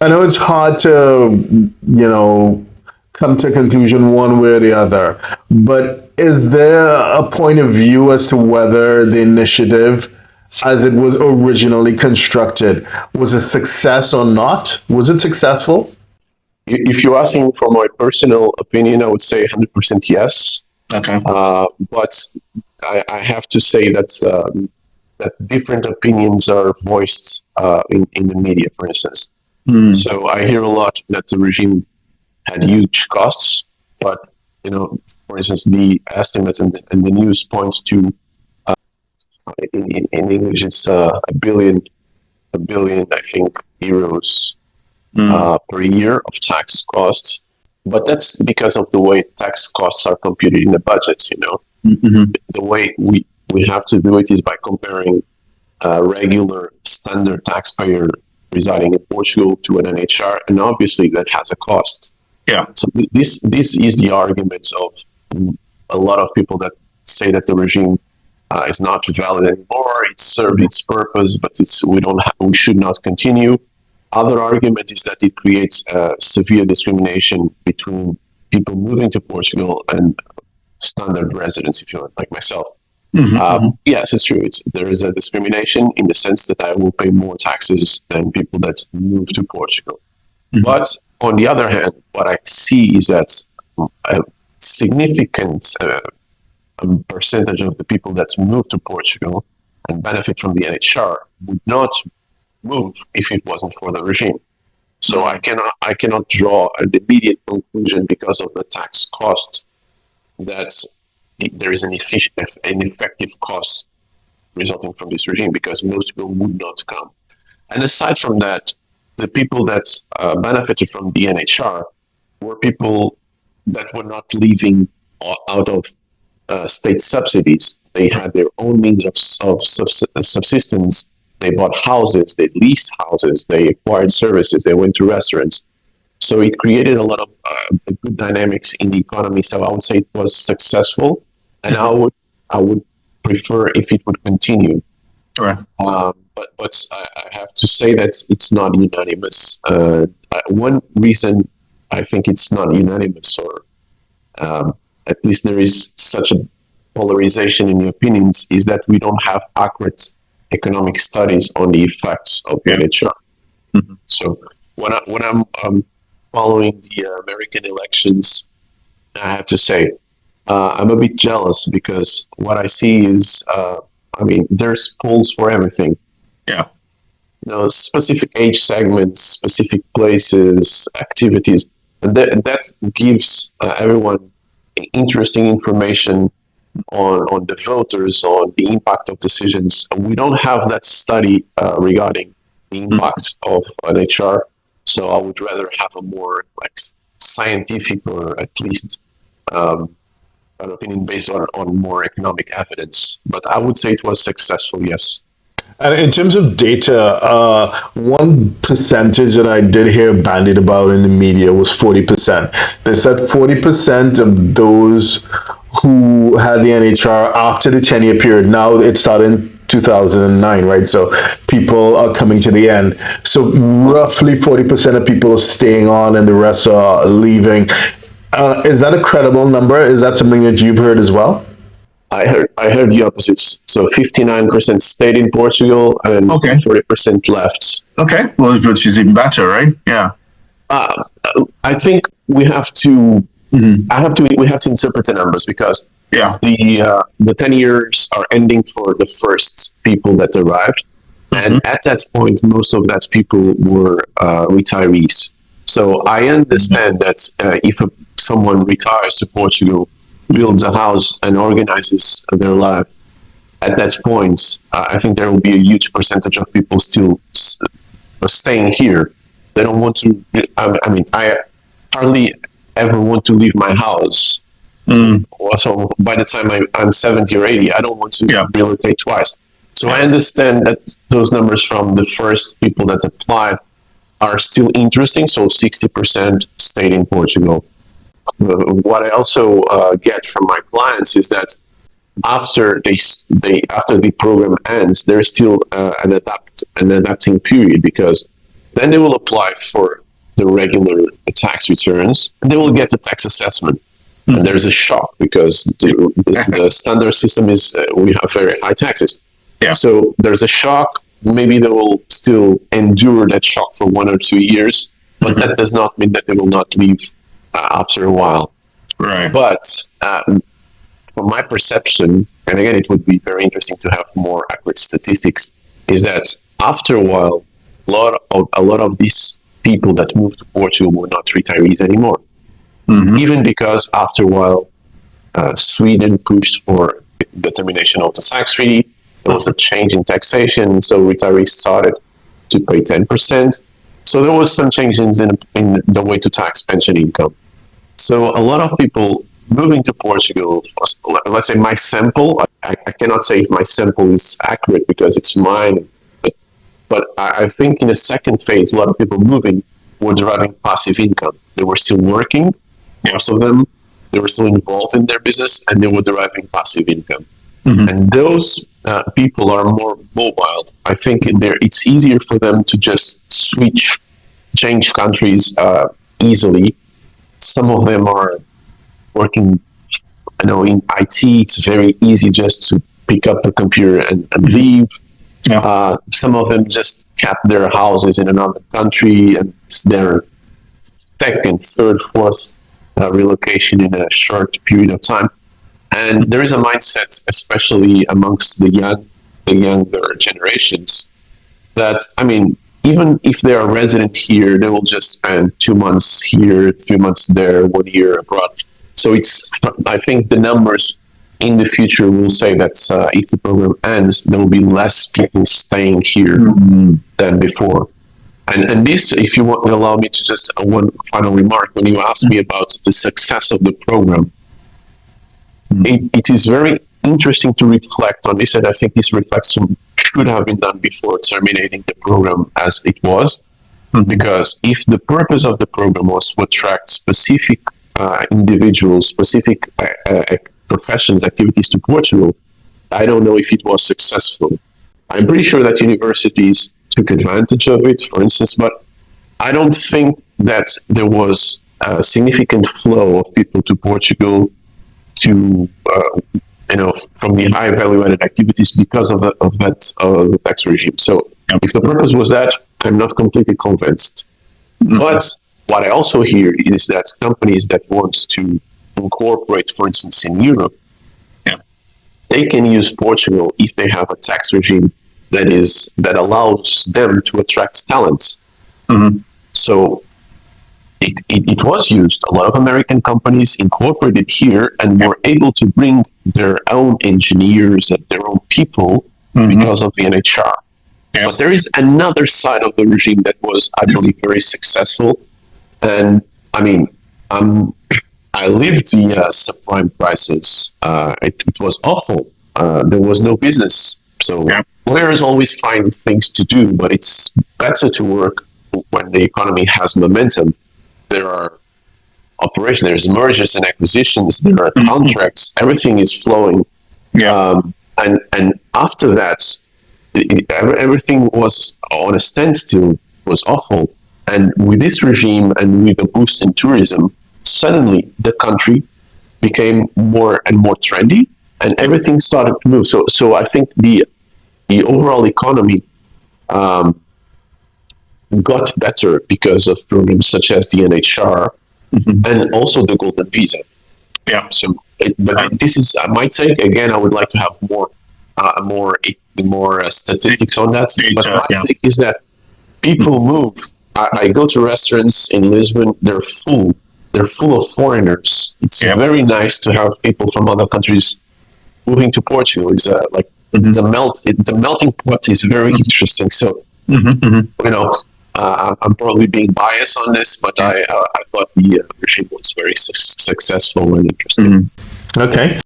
I know it's hard to, come to a conclusion one way or the other, but is there a point of view as to whether the initiative, as it was originally constructed, was a success or not? Was it successful? If you're asking for my personal opinion, I would say 100% yes. Okay. But I have to say that different opinions are voiced in the media, for instance. So I hear a lot that the regime had huge costs, but for instance, the estimates in the news point to in English it's a billion, I think, euros per year of tax costs. But that's because of the way tax costs are computed in the budgets. The way we have to do it is by comparing a regular standard taxpayer residing in Portugal to an NHR, and obviously that has a cost. Yeah. So this is the argument of a lot of people that say that the regime is not valid anymore. It served its purpose, but we should not continue. Other argument is that it creates severe discrimination between people moving to Portugal and standard residents, if you want, like myself. Yes, it's true. There is a discrimination in the sense that I will pay more taxes than people that move to Portugal. But on the other hand, what I see is that a significant percentage of the people that move to Portugal and benefit from the NHR would not move if it wasn't for the regime. So I cannot draw an immediate conclusion because of the tax cost that there is an effective cost resulting from this regime, because most people would not come. And aside from that, the people that benefited from the NHR were people that were not living out of state subsidies. They had their own means of subsistence. They bought houses, they leased houses, they acquired services, they went to restaurants. So it created a lot of good dynamics in the economy. So I would say it was successful, and I would prefer if it would continue. Right. But I have to say that it's not unanimous. One reason I think it's not unanimous, or at least there is such a polarization in the opinions, is that we don't have accurate economic studies on the effects of the NHR. So when I'm following the American elections, I have to say I'm a bit jealous, because what I see is, there's polls for everything. Yeah. Specific age segments, specific places, activities, and that gives everyone interesting information on the voters, on the impact of decisions. We don't have that study regarding the impact of NHR, so I would rather have a more scientific, or at least an opinion based on more economic evidence. But I would say it was successful, yes. And in terms of data, one percentage that I did hear bandied about in the media was 40%. They said 40% of those who had the NHR after the 10-year period, now it started in 2009, right? So people are coming to the end. So roughly 40% of people are staying on and the rest are leaving. Is that a credible number? Is that something that you've heard as well? I heard the opposites. So 59% stayed in Portugal and 40% left. Okay, well, which is even better, right? Yeah. I think we have to. We have to interpret the numbers, because the 10 years are ending for the first people that arrived, and at that point, most of that people were retirees. So I understand that if someone retires to Portugal, builds a house, and organizes their life, at that point, I think there will be a huge percentage of people still staying here. They don't want to. I hardly ever want to leave my house. So by the time I'm 70 or 80, I don't want to relocate twice. So I understand that those numbers from the first people that applied are still interesting. So 60% stayed in Portugal. What I also get from my clients is that after the program ends, there's still an adapting period, because Then they will apply for the regular tax returns, and they will get a tax assessment. And there's a shock because the standard system is we have very high taxes. Yeah. So there's a shock. Maybe they will still endure that shock for 1 or 2 years, but that does not mean that they will not leave after a while. Right. But from my perception, and again, it would be very interesting to have more accurate statistics, is that after a while, a lot of these people that moved to Portugal were not retirees anymore. Even because after a while, Sweden pushed for the termination of the tax treaty. There was a change in taxation, so retirees started to pay 10%. So there was some changes in the way to tax pension income. So a lot of people moving to Portugal, let's say my sample, I cannot say if my sample is accurate because it's mine, but I think in the second phase, a lot of people moving were deriving passive income. They were still working, most of them, they were still involved in their business, and they were deriving passive income. And those people are more mobile. I think it's easier for them to just change countries easily. Some of them are working, in IT. It's very easy just to pick up the computer and leave. Yeah. Some of them just kept their houses in another country, and it's their second, third, fourth relocation in a short period of time. And there is a mindset, especially amongst the younger generations, that, even if they are resident here, they will just spend 2 months here, 3 months there, 1 year abroad. So I think the numbers in the future will say that if the program ends, there will be less people staying here than before. And this, if you want to allow me to just one final remark, when you asked me about the success of the program, it is very interesting to reflect on this, and I think this reflection should have been done before terminating the program as it was, because if the purpose of the program was to attract specific individuals, specific professions, activities to Portugal, I don't know if it was successful. I'm pretty sure that universities took advantage of it, for instance, but I don't think that there was a significant flow of people to Portugal to from the high value-added activities because of the tax regime. So if the purpose was that, I'm not completely convinced. But what I also hear is that companies that want to incorporate, for instance, in Europe, they can use Portugal if they have a tax regime that allows them to attract talents. So it was used. A lot of American companies incorporated here and were able to bring their own engineers and their own people because of the NHR. But there is another side of the regime that was, I believe, very successful. And I lived the subprime crisis. It was awful. There was no business. So lawyers always find things to do, but it's better to work when the economy has momentum. There are operations, there's mergers and acquisitions, there are contracts, everything is flowing. And after that, everything was on a standstill, was awful. And with this regime and with the boost in tourism, suddenly the country became more and more trendy, and everything started to move. So I think the overall economy got better because of programs such as the NHR and also the Golden Visa. So, but this is my take. Again, I would like to have more statistics on that. But my take is that people move. I go to restaurants in Lisbon; they're full. They're full of foreigners. It's very nice to have people from other countries moving to Portugal. It's the melting pot is very interesting. So I'm probably being biased on this, but I thought the regime was very successful and interesting. Okay.